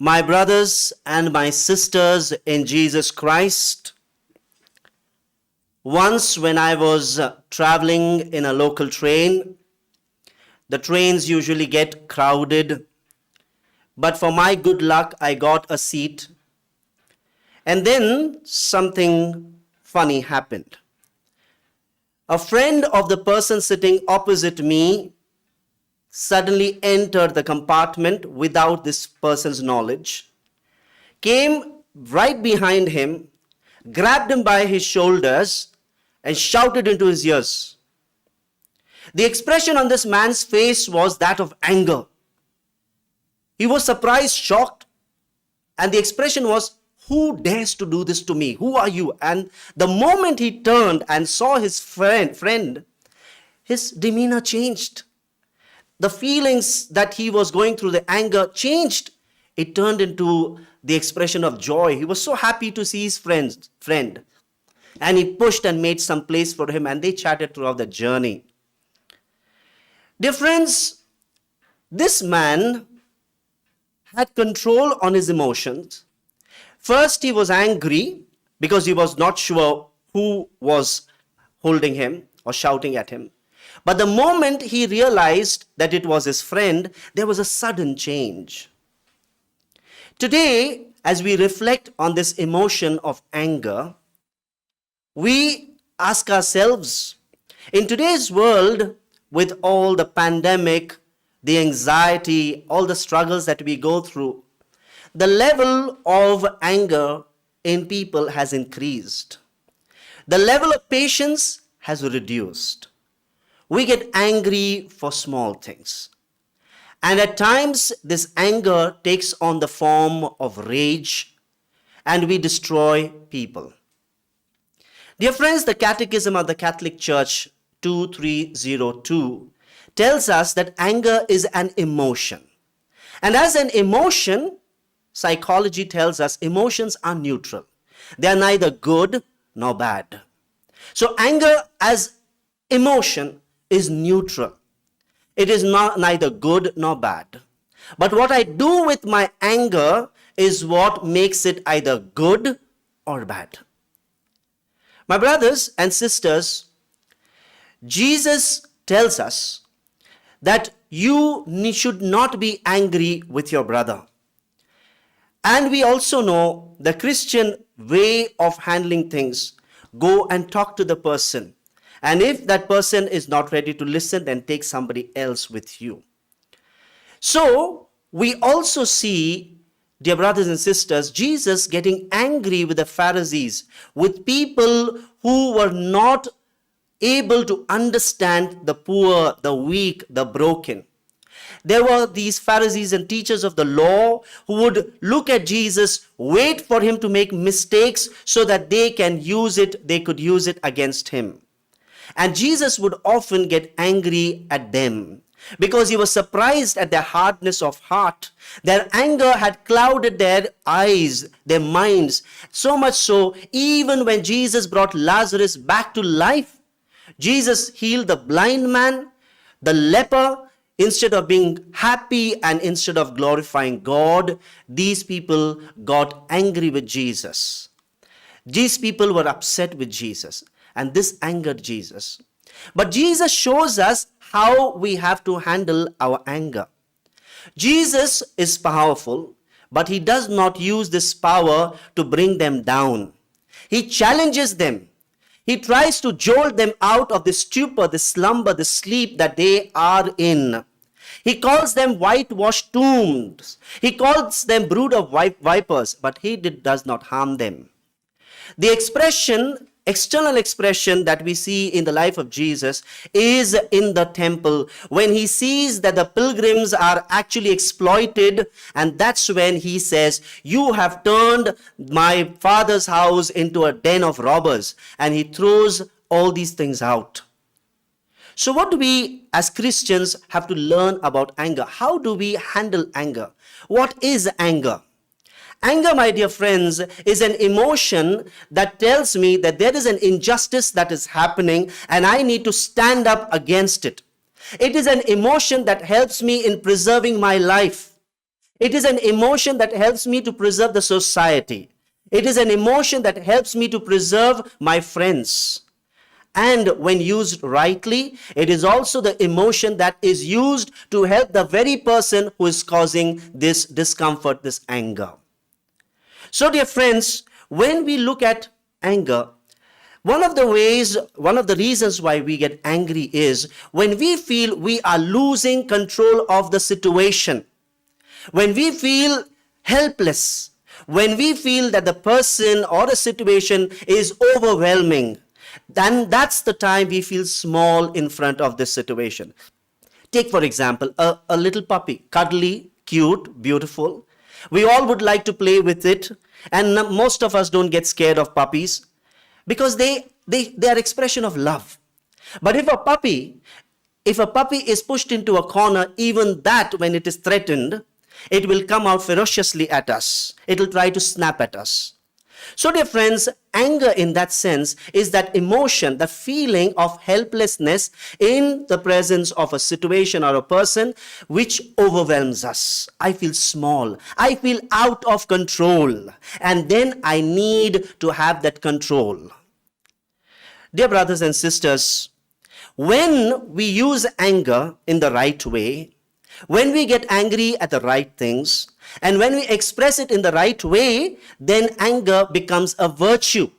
My brothers and my sisters in Jesus Christ, once when I was traveling in a local train, the trains usually get crowded, but for my good luck, I got a seat. And then something funny happened. A friend of the person sitting opposite me suddenly entered the compartment without this person's knowledge, came right behind him, grabbed him by his shoulders, and shouted into his ears. The expression on this man's face was that of anger. He was surprised, shocked, and the expression was, "Who dares to do this to me? Who are you?" And the moment he turned and saw his friend, his demeanor changed. The feelings that he was going through, the anger changed. It turned into the expression of joy. He was so happy to see his friend. And he pushed and made some place for him, and they chatted throughout the journey. Dear friends, this man had control on his emotions. First, he was angry because he was not sure who was holding him or shouting at him. But the moment he realized that it was his friend, there was a sudden change. Today, as we reflect on this emotion of anger, we ask ourselves, in today's world, with all the pandemic, the anxiety, all the struggles that we go through, the level of anger in people has increased. The level of patience has reduced. We get angry for small things. And at times, this anger takes on the form of rage, and we destroy people. Dear friends, the Catechism of the Catholic Church 2302 tells us that anger is an emotion. And as an emotion, psychology tells us emotions are neutral. They are neither good nor bad. So anger as emotion is neutral. It is neither good nor bad. But what I do with my anger is what makes it either good or bad. My brothers and sisters, Jesus tells us that you should not be angry with your brother. And we also know the Christian way of handling things. Go and talk to the person. And if that person is not ready to listen, then take somebody else with you. So, we also see, dear brothers and sisters, Jesus getting angry with the Pharisees, with people who were not able to understand the poor, the weak, the broken. There were these Pharisees and teachers of the law who would look at Jesus, wait for him to make mistakes so that they could use it against him. And Jesus would often get angry at them because he was surprised at their hardness of heart. Their anger had clouded their eyes, their minds, so much so, even when Jesus brought Lazarus back to life, Jesus healed the blind man, the leper. Instead of being happy and instead of glorifying God, these people got angry with Jesus. These people were upset with Jesus, and this angered Jesus. But Jesus shows us how we have to handle our anger. Jesus is powerful, but he does not use this power to bring them down. He challenges them. He tries to jolt them out of the stupor, the slumber, the sleep that they are in. He calls them whitewashed tombs. He calls them brood of vipers, but he does not harm them. The external expression that we see in the life of Jesus is in the temple, when he sees that the pilgrims are actually exploited, and that's when he says, "You have turned my father's house into a den of robbers," and he throws all these things out. So what do we as Christians have to learn about anger? How do we handle anger? What is anger? Anger, my dear friends, is an emotion that tells me that there is an injustice that is happening and I need to stand up against it. It is an emotion that helps me in preserving my life. It is an emotion that helps me to preserve the society. It is an emotion that helps me to preserve my friends. And when used rightly, it is also the emotion that is used to help the very person who is causing this discomfort, this anger. So, dear friends, when we look at anger, one of the reasons why we get angry is when we feel we are losing control of the situation, when we feel helpless, when we feel that the person or the situation is overwhelming, then that's the time we feel small in front of this situation. Take, for example, a little puppy, cuddly, cute, beautiful. We all would like to play with it, and most of us don't get scared of puppies because they are expression of love. But if a puppy is pushed into a corner, even that, when it is threatened, it will come out ferociously at us. It will try to snap at us. So, dear friends, anger in that sense is that emotion, the feeling of helplessness in the presence of a situation or a person which overwhelms us. I feel small. I feel out of control. And then I need to have that control. Dear brothers and sisters, when we use anger in the right way, when we get angry at the right things, and when we express it in the right way, then anger becomes a virtue.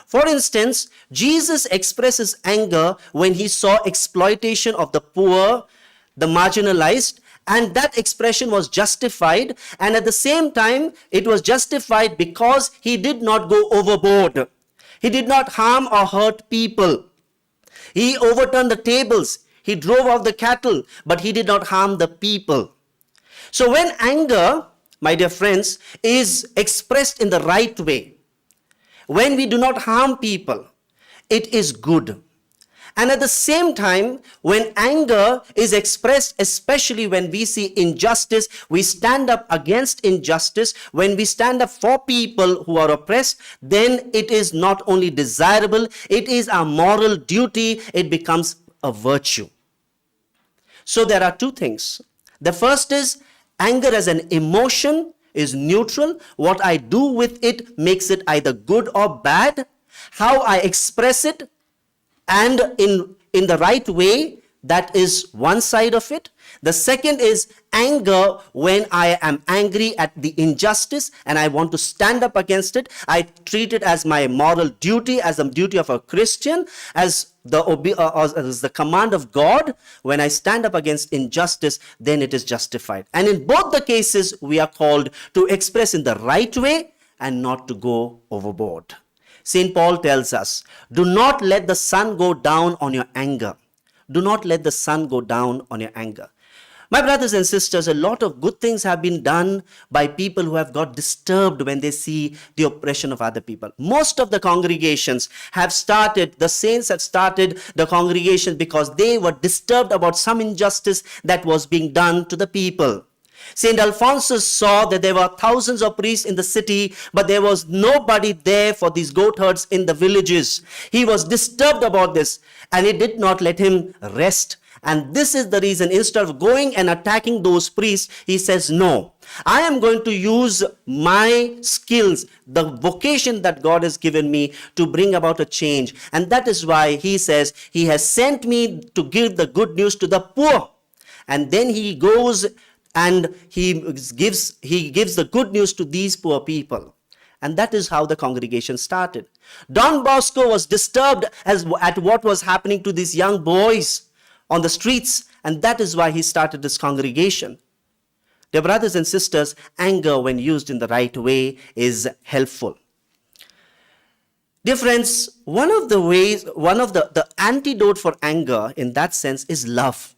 For instance, Jesus expresses anger when he saw exploitation of the poor, the marginalized, and that expression was justified, and at the same time, it was justified because he did not go overboard. He did not harm or hurt people. He overturned the tables. He drove off the cattle, but he did not harm the people. So when anger, my dear friends, is expressed in the right way, when we do not harm people, it is good. And at the same time, when anger is expressed, especially when we see injustice, we stand up against injustice. When we stand up for people who are oppressed, then it is not only desirable, it is our moral duty, it becomes a virtue. So there are two things. The first is anger as an emotion is neutral. What I do with it makes it either good or bad. How I express it and in the right way, that is one side of it. The second is anger when I am angry at the injustice and I want to stand up against it. I treat it as my moral duty, as the duty of a Christian, as the command of God. When I stand up against injustice, then it is justified. And in both the cases, we are called to express in the right way and not to go overboard. St. Paul tells us, do not let the sun go down on your anger. Do not let the sun go down on your anger. My brothers and sisters, a lot of good things have been done by people who have got disturbed when they see the oppression of other people. Most of the congregations have started, the saints have started the congregation because they were disturbed about some injustice that was being done to the people. St. Alphonsus saw that there were thousands of priests in the city, but there was nobody there for these goat herds in the villages. He was disturbed about this, and it did not let him rest. And this is the reason, instead of going and attacking those priests, he says, no, I am going to use my skills, the vocation that God has given me to bring about a change. And that is why he says, he has sent me to give the good news to the poor. And then he goes and he gives the good news to these poor people. And that is how the congregation started. Don Bosco was disturbed at what was happening to these young boys on the streets, and that is why he started this congregation. Dear brothers and sisters, anger when used in the right way is helpful. Dear friends, one of the antidote for anger in that sense is love.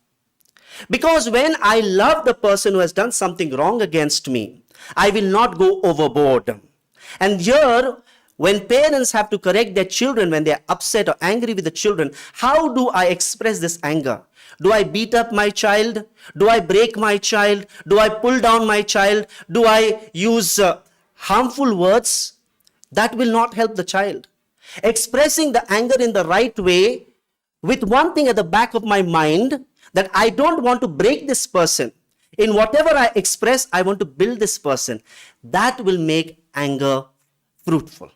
Because when I love the person who has done something wrong against me, I will not go overboard. And here, when parents have to correct their children when they are upset or angry with the children, how do I express this anger? Do I beat up my child? Do I break my child? Do I pull down my child? Do I use harmful words? That will not help the child. Expressing the anger in the right way, with one thing at the back of my mind, that I don't want to break this person. In whatever I express, I want to build this person. That will make anger fruitful.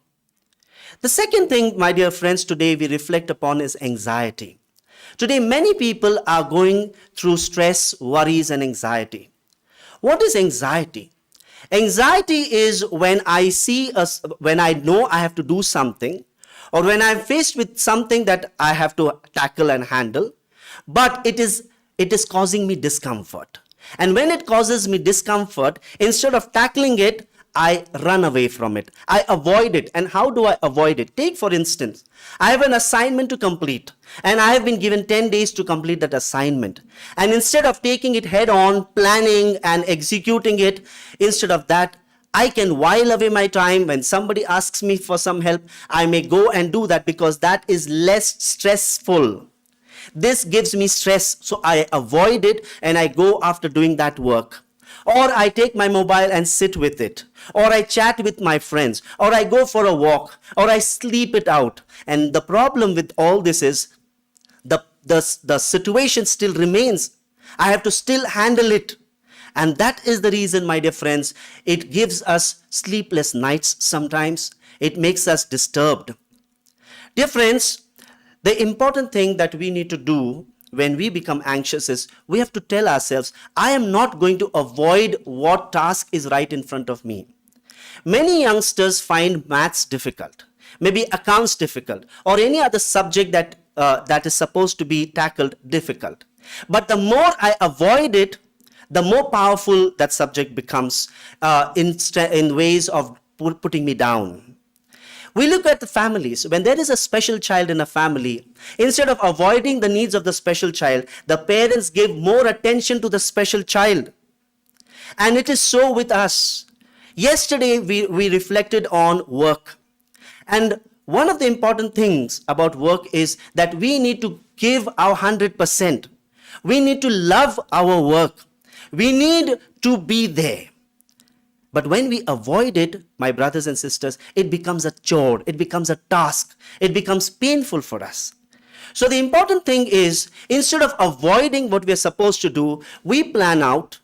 The second thing, my dear friends, today we reflect upon is anxiety. Today, many people are going through stress, worries, and anxiety. What is anxiety? Anxiety is when when I know I have to do something, or when I'm faced with something that I have to tackle and handle, but it is causing me discomfort. And when it causes me discomfort, instead of tackling it, I run away from it. I avoid it. And how do I avoid it? Take, for instance, I have an assignment to complete, and I have been given 10 days to complete that assignment. And instead of taking it head on, planning and executing it, instead of that, I can while away my time. When somebody asks me for some help, I may go and do that because that is less stressful. This gives me stress, so I avoid it and I go after doing that work. Or I take my mobile and sit with it. Or I chat with my friends. Or I go for a walk. Or I sleep it out. And the problem with all this is the situation still remains. I have to still handle it. And that is the reason, my dear friends, it gives us sleepless nights sometimes. It makes us disturbed. Dear friends, the important thing that we need to do when we become anxious is we have to tell ourselves, I am not going to avoid what task is right in front of me. Many youngsters find maths difficult, maybe accounts difficult, or any other subject that is supposed to be tackled difficult. But the more I avoid it, the more powerful that subject becomes in ways of putting me down. We look at the families. When there is a special child in a family, instead of avoiding the needs of the special child, the parents give more attention to the special child. And it is so with us. Yesterday, we reflected on work. And one of the important things about work is that we need to give our 100%. We need to love our work. We need to be there. But when we avoid it, my brothers and sisters, it becomes a chore, it becomes a task, it becomes painful for us. So the important thing is, instead of avoiding what we are supposed to do, we plan out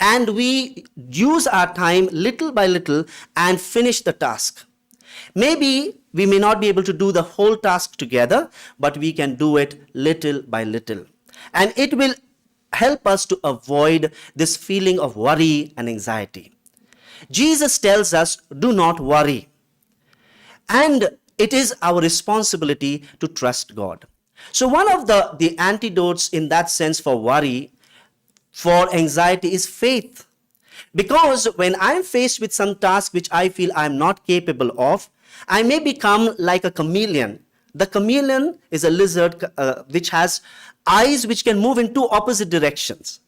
and we use our time little by little and finish the task. Maybe we may not be able to do the whole task together, but we can do it little by little. And it will help us to avoid this feeling of worry and anxiety. Jesus tells us, do not worry. And it is our responsibility to trust God. So one of the antidotes in that sense for worry, for anxiety, is faith. Because when I'm faced with some task which I feel I'm not capable of, I may become like a chameleon. The chameleon is a lizard which has eyes which can move in two opposite directions.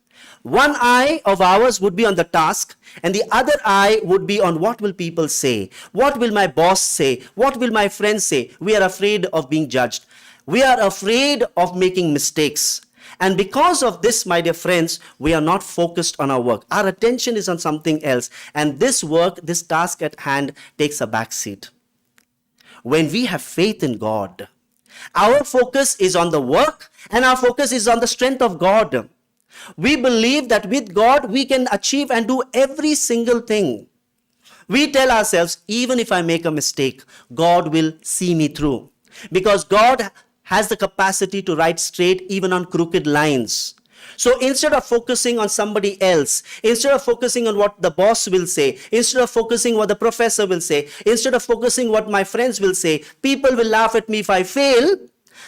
One eye of ours would be on the task, and the other eye would be on what will people say, what will my boss say, what will my friends say. We are afraid of being judged. We are afraid of making mistakes. And because of this, my dear friends, we are not focused on our work. Our attention is on something else, and this work, this task at hand, takes a back seat. When we have faith in God, our focus is on the work, and our focus is on the strength of God. We believe that with God, we can achieve and do every single thing. We tell ourselves, even if I make a mistake, God will see me through. Because God has the capacity to write straight even on crooked lines. So instead of focusing on somebody else, instead of focusing on what the boss will say, instead of focusing what the professor will say, instead of focusing what my friends will say, people will laugh at me if I fail,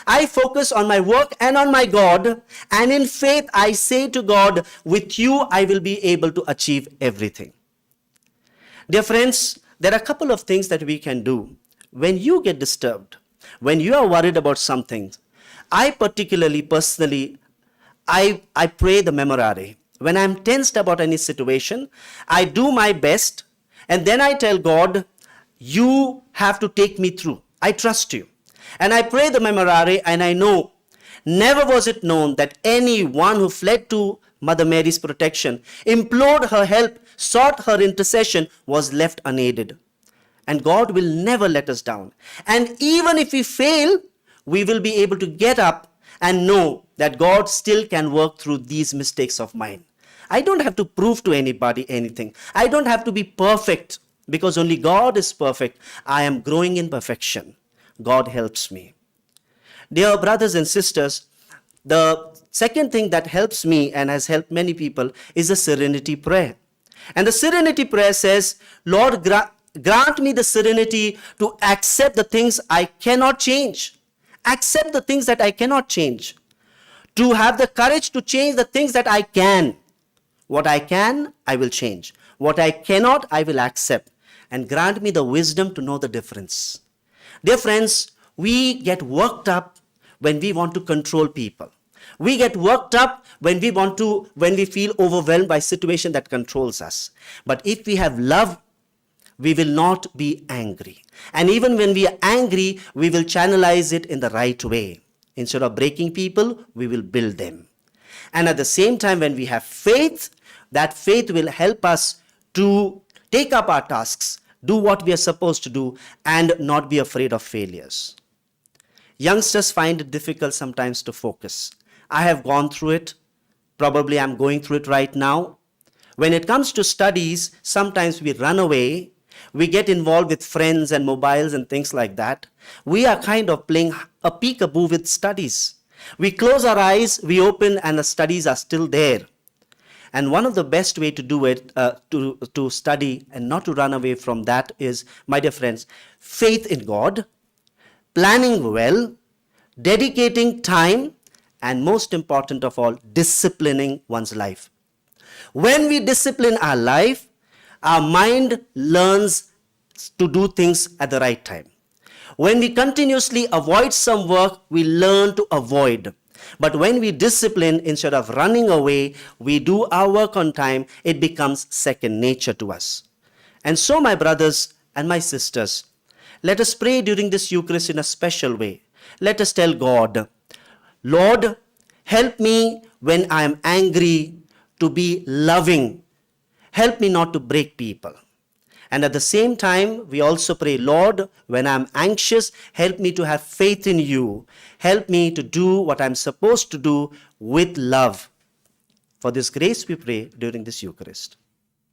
I focus on my work and on my God, and in faith I say to God, with you I will be able to achieve everything. Dear friends, there are a couple of things that we can do. When you get disturbed, when you are worried about something, I personally, I pray the memorare. When I'm tensed about any situation, I do my best, and then I tell God, you have to take me through. I trust you. And I pray the memorare, and I know, never was it known that anyone who fled to Mother Mary's protection, implored her help, sought her intercession, was left unaided. And God will never let us down. And even if we fail, we will be able to get up and know that God still can work through these mistakes of mine. I don't have to prove to anybody anything. I don't have to be perfect because only God is perfect. I am growing in perfection. God helps me. Dear brothers and sisters, the second thing that helps me and has helped many people is the Serenity Prayer. And the Serenity Prayer says, Lord, grant me the serenity to accept the things I cannot change. Accept the things that I cannot change. To have the courage to change the things that I can. What I can, I will change. What I cannot, I will accept. And grant me the wisdom to know the difference. Dear friends, we get worked up when we want to control people. We get worked up when we feel overwhelmed by situation that controls us. But if we have love, we will not be angry. And even when we are angry, we will channelize it in the right way. Instead of breaking people, we will build them. And at the same time, when we have faith, that faith will help us to take up our tasks, do what we are supposed to do, and not be afraid of failures. Youngsters find it difficult sometimes to focus. I have gone through it. Probably I'm going through it right now. When it comes to studies, sometimes we run away. We get involved with friends and mobiles and things like that. We are kind of playing a peekaboo with studies. We close our eyes, we open, and the studies are still there. And one of the best way to do it, to study and not to run away from that is, my dear friends, faith in God, planning well, dedicating time, and most important of all, disciplining one's life. When we discipline our life, our mind learns to do things at the right time. When we continuously avoid some work, we learn to avoid. But when we discipline, instead of running away, we do our work on time, it becomes second nature to us. And so, my brothers and my sisters, let us pray during this Eucharist in a special way. Let us tell God, Lord, help me when I am angry to be loving. Help me not to break people. And at the same time, we also pray, Lord, when I'm anxious, help me to have faith in you. Help me to do what I'm supposed to do with love. For this grace we pray during this Eucharist.